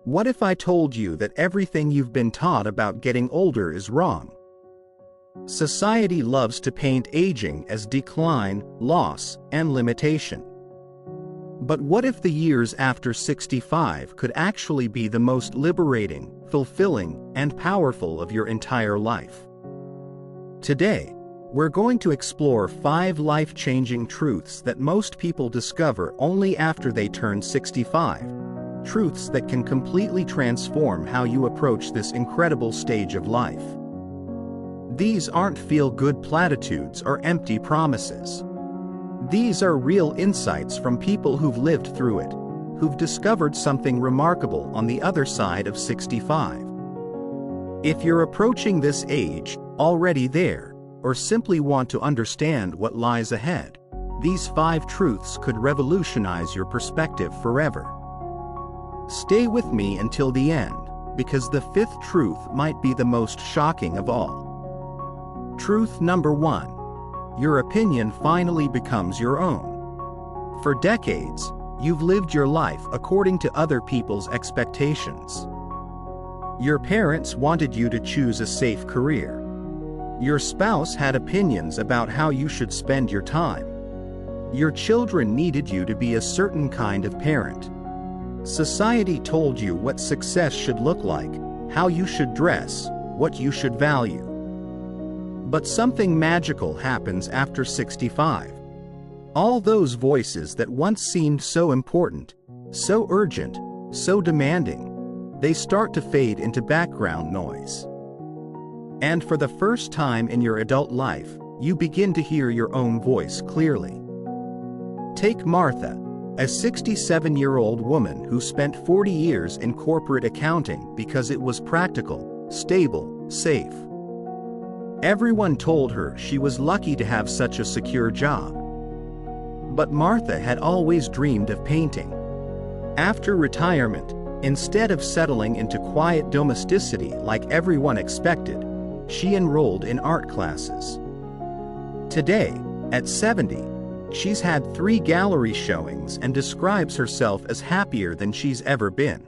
What if I told you that everything you've been taught about getting older is wrong? Society loves to paint aging as decline, loss, and limitation. But what if the years after 65 could actually be the most liberating, fulfilling, and powerful of your entire life? Today, we're going to explore 5 life-changing truths that most people discover only after they turn 65. Truths that can completely transform how you approach this incredible stage of life. These aren't feel-good platitudes or empty promises. These are real insights from people who've lived through it, who've discovered something remarkable on the other side of 65. If you're approaching this age, already there, or simply want to understand what lies ahead, these 5 truths could revolutionize your perspective forever. Stay with me until the end, because the 5th truth might be the most shocking of all. Truth number 1. Your opinion finally becomes your own. For decades, you've lived your life according to other people's expectations. Your parents wanted you to choose a safe career. Your spouse had opinions about how you should spend your time. Your children needed you to be a certain kind of parent. Society told you what success should look like, how you should dress, what you should value. But something magical happens after 65. All those voices that once seemed so important, so urgent, so demanding, they start to fade into background noise. And for the first time in your adult life, you begin to hear your own voice clearly. Take Martha, a 67-year-old woman who spent 40 years in corporate accounting because it was practical, stable, safe. Everyone told her she was lucky to have such a secure job. But Martha had always dreamed of painting. After retirement, instead of settling into quiet domesticity like everyone expected, she enrolled in art classes. Today, at 70, she's had 3 gallery showings and describes herself as happier than she's ever been.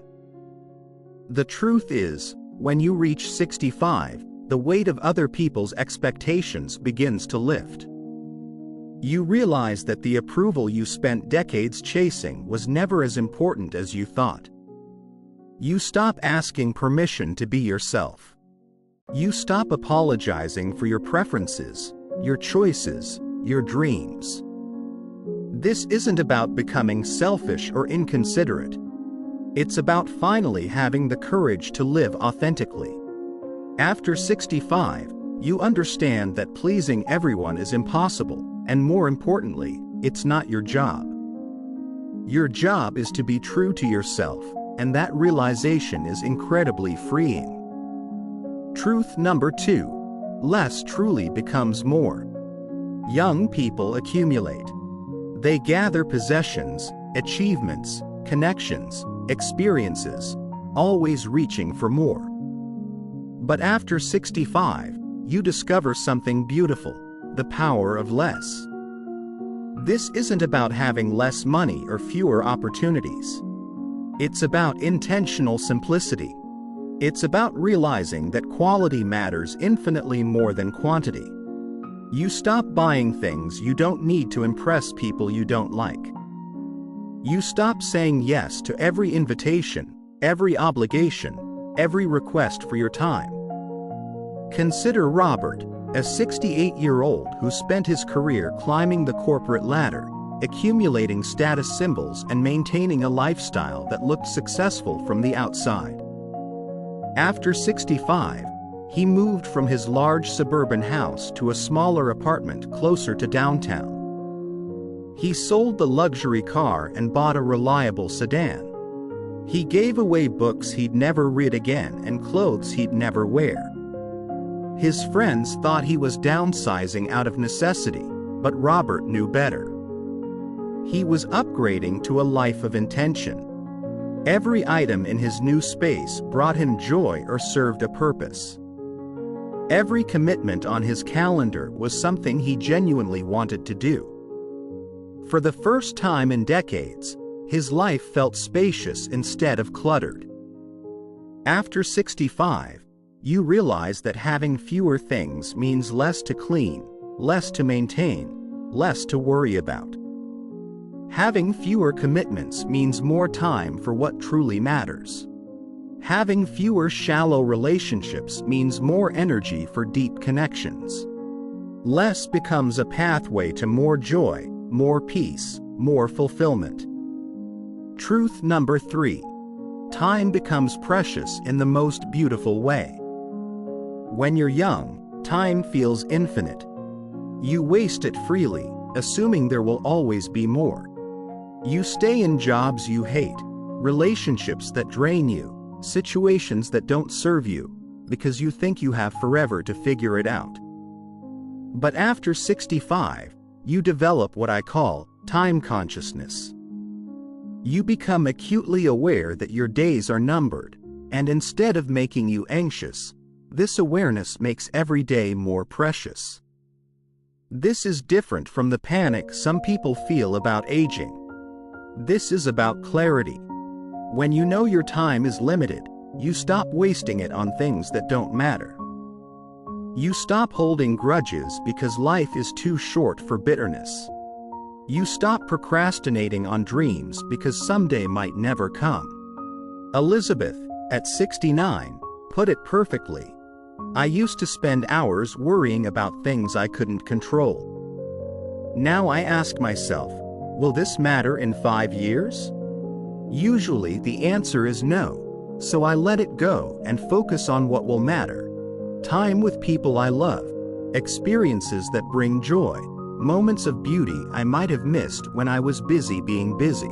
The truth is, when you reach 65, the weight of other people's expectations begins to lift. You realize that the approval you spent decades chasing was never as important as you thought. You stop asking permission to be yourself. You stop apologizing for your preferences, your choices, your dreams. This isn't about becoming selfish or inconsiderate. It's about finally having the courage to live authentically. After 65, you understand that pleasing everyone is impossible, and more importantly, it's not your job. Your job is to be true to yourself, and that realization is incredibly freeing. Truth number 2. Less truly becomes more. Young people accumulate. They gather possessions, achievements, connections, experiences, always reaching for more. But after 65, you discover something beautiful, the power of less. This isn't about having less money or fewer opportunities. It's about intentional simplicity. It's about realizing that quality matters infinitely more than quantity. You stop buying things you don't need to impress people you don't like. You stop saying yes to every invitation, every obligation, every request for your time. Consider Robert, a 68-year-old who spent his career climbing the corporate ladder, accumulating status symbols and maintaining a lifestyle that looked successful from the outside. After 65, he moved from his large suburban house to a smaller apartment closer to downtown. He sold the luxury car and bought a reliable sedan. He gave away books he'd never read again and clothes he'd never wear. His friends thought he was downsizing out of necessity, but Robert knew better. He was upgrading to a life of intention. Every item in his new space brought him joy or served a purpose. Every commitment on his calendar was something he genuinely wanted to do. For the first time in decades, his life felt spacious instead of cluttered. After 65, you realize that having fewer things means less to clean, less to maintain, less to worry about. Having fewer commitments means more time for what truly matters. Having fewer shallow relationships means more energy for deep connections. Less becomes a pathway to more joy, more peace, more fulfillment. Truth number 3. Time becomes precious in the most beautiful way. When you're young, time feels infinite. You waste it freely, assuming there will always be more. You stay in jobs you hate, relationships that drain you, situations that don't serve you, because you think you have forever to figure it out. But after 65, you develop what I call time consciousness. You become acutely aware that your days are numbered, and instead of making you anxious, this awareness makes every day more precious. This is different from the panic some people feel about aging. This is about clarity. When you know your time is limited, you stop wasting it on things that don't matter. You stop holding grudges because life is too short for bitterness. You stop procrastinating on dreams because someday might never come. Elizabeth, at 69, put it perfectly. I used to spend hours worrying about things I couldn't control. Now I ask myself, will this matter in 5 years? Usually the answer is no, so I let it go and focus on what will matter. Time with people I love, experiences that bring joy, moments of beauty I might have missed when I was busy being busy.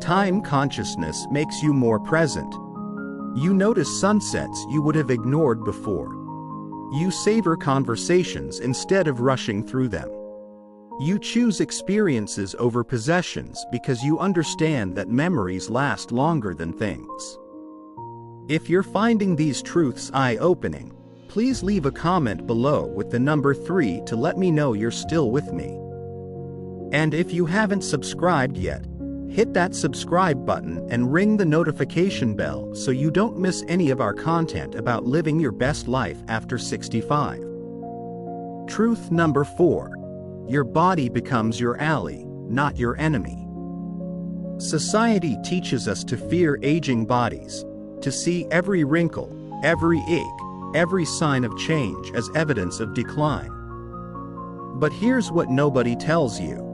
Time consciousness makes you more present. You notice sunsets you would have ignored before. You savor conversations instead of rushing through them. You choose experiences over possessions because you understand that memories last longer than things. If you're finding these truths eye-opening, please leave a comment below with the number 3 to let me know you're still with me. And if you haven't subscribed yet, hit that subscribe button and ring the notification bell so you don't miss any of our content about living your best life after 65. Truth number 4. Your body becomes your ally, not your enemy. Society teaches us to fear aging bodies, to see every wrinkle, every ache, every sign of change as evidence of decline. But here's what nobody tells you.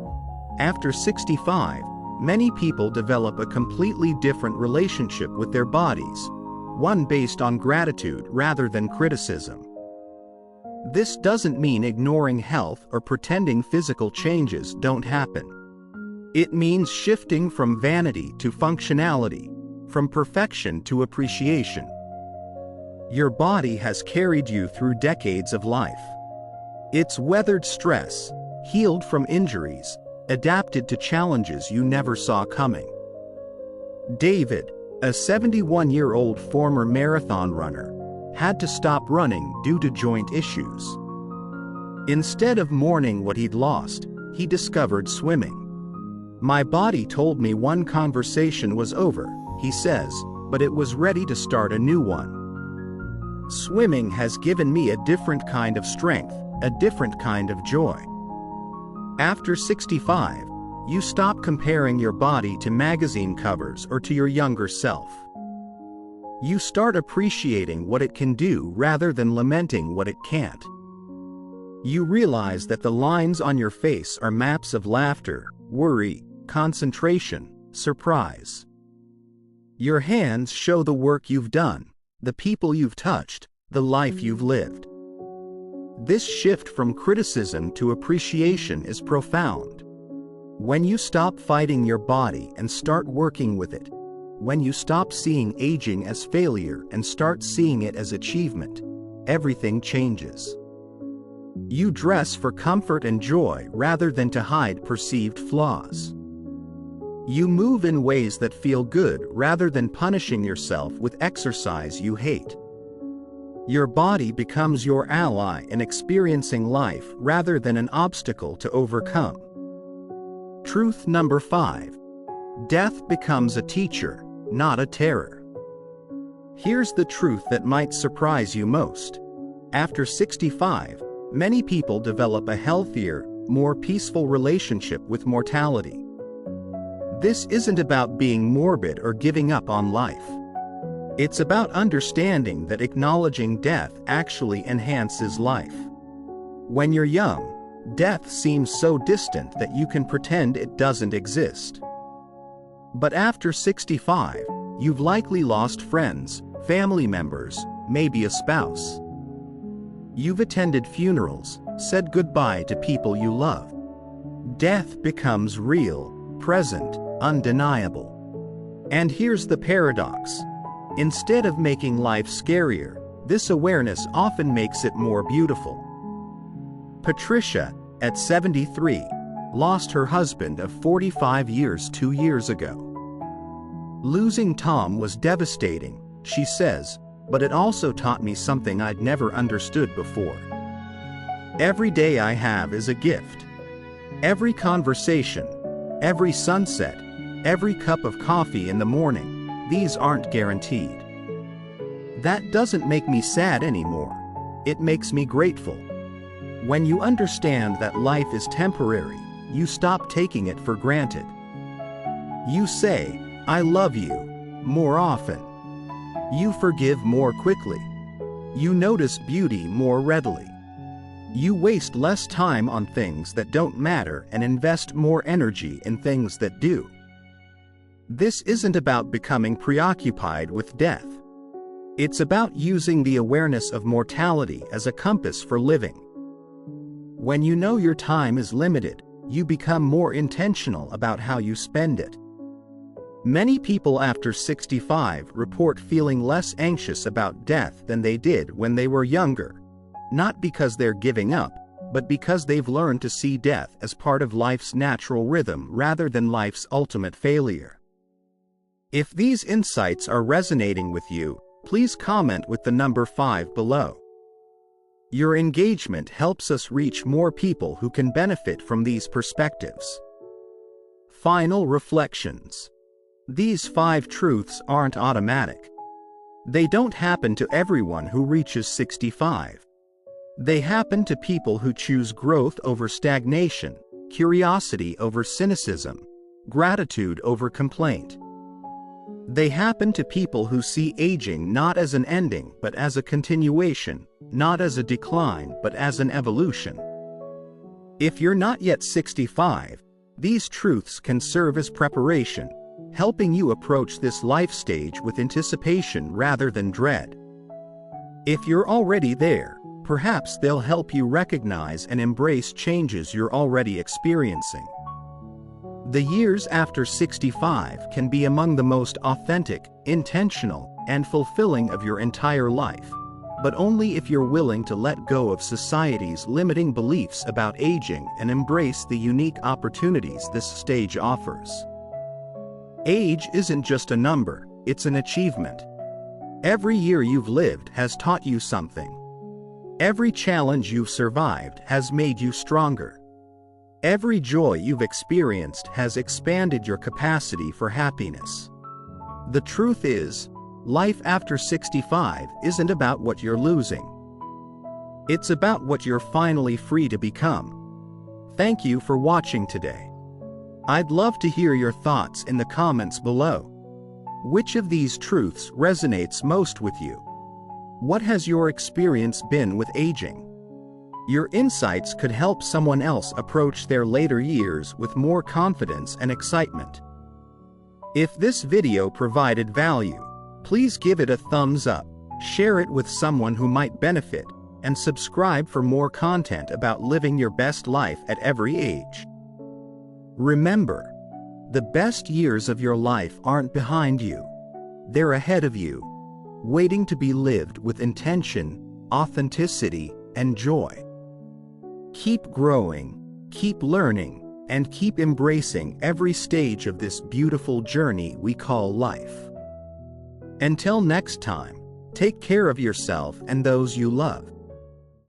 After 65, many people develop a completely different relationship with their bodies, one based on gratitude rather than criticism. This doesn't mean ignoring health or pretending physical changes don't happen. It means shifting from vanity to functionality, from perfection to appreciation. Your body has carried you through decades of life. It's weathered stress, healed from injuries, adapted to challenges you never saw coming. David, a 71-year-old former marathon runner, had to stop running due to joint issues. Instead of mourning what he'd lost, he discovered swimming. My body told me one conversation was over, he says, but it was ready to start a new one. Swimming has given me a different kind of strength, a different kind of joy. After 65, you stop comparing your body to magazine covers or to your younger self. You start appreciating what it can do rather than lamenting what it can't. You realize that the lines on your face are maps of laughter, worry, concentration, surprise. Your hands show the work you've done, the people you've touched, the life you've lived. This shift from criticism to appreciation is profound. When you stop fighting your body and start working with it, when you stop seeing aging as failure and start seeing it as achievement, everything changes. You dress for comfort and joy rather than to hide perceived flaws. You move in ways that feel good rather than punishing yourself with exercise you hate. Your body becomes your ally in experiencing life rather than an obstacle to overcome. Truth number 5. Death becomes a teacher, not a terror. Here's the truth that might surprise you most. After 65, many people develop a healthier, more peaceful relationship with mortality. This isn't about being morbid or giving up on life. It's about understanding that acknowledging death actually enhances life. When you're young, death seems so distant that you can pretend it doesn't exist. But after 65, you've likely lost friends, family members, maybe a spouse. You've attended funerals, said goodbye to people you love. Death becomes real, present, undeniable. And here's the paradox. Instead of making life scarier, this awareness often makes it more beautiful. Patricia, at 73, lost her husband of 45 years 2 years ago. Losing Tom was devastating, she says, but it also taught me something I'd never understood before. Every day I have is a gift. Every conversation, every sunset, every cup of coffee in the morning, these aren't guaranteed. That doesn't make me sad anymore. It makes me grateful. When you understand that life is temporary, you stop taking it for granted. You say, "I love you," more often. You forgive more quickly. You notice beauty more readily. You waste less time on things that don't matter and invest more energy in things that do. This isn't about becoming preoccupied with death. It's about using the awareness of mortality as a compass for living. When you know your time is limited, you become more intentional about how you spend it. Many people after 65 report feeling less anxious about death than they did when they were younger, not because they're giving up, but because they've learned to see death as part of life's natural rhythm rather than life's ultimate failure. If these insights are resonating with you, please comment with the number 5 below. Your engagement helps us reach more people who can benefit from these perspectives. Final reflections. These 5 truths aren't automatic. They don't happen to everyone who reaches 65. They happen to people who choose growth over stagnation, curiosity over cynicism, gratitude over complaint. They happen to people who see aging not as an ending but as a continuation, not as a decline but as an evolution. If you're not yet 65, these truths can serve as preparation, helping you approach this life stage with anticipation rather than dread. If you're already there, perhaps they'll help you recognize and embrace changes you're already experiencing. The years after 65 can be among the most authentic, intentional, and fulfilling of your entire life, but only if you're willing to let go of society's limiting beliefs about aging and embrace the unique opportunities this stage offers. Age isn't just a number, it's an achievement. Every year you've lived has taught you something. Every challenge you've survived has made you stronger. Every joy you've experienced has expanded your capacity for happiness. The truth is, life after 65 isn't about what you're losing. It's about what you're finally free to become. Thank you for watching today. I'd love to hear your thoughts in the comments below. Which of these truths resonates most with you? What has your experience been with aging? Your insights could help someone else approach their later years with more confidence and excitement. If this video provided value, please give it a thumbs up, share it with someone who might benefit, and subscribe for more content about living your best life at every age. Remember, the best years of your life aren't behind you. They're ahead of you, waiting to be lived with intention, authenticity, and joy. Keep growing, keep learning, and keep embracing every stage of this beautiful journey we call life. Until next time, take care of yourself and those you love.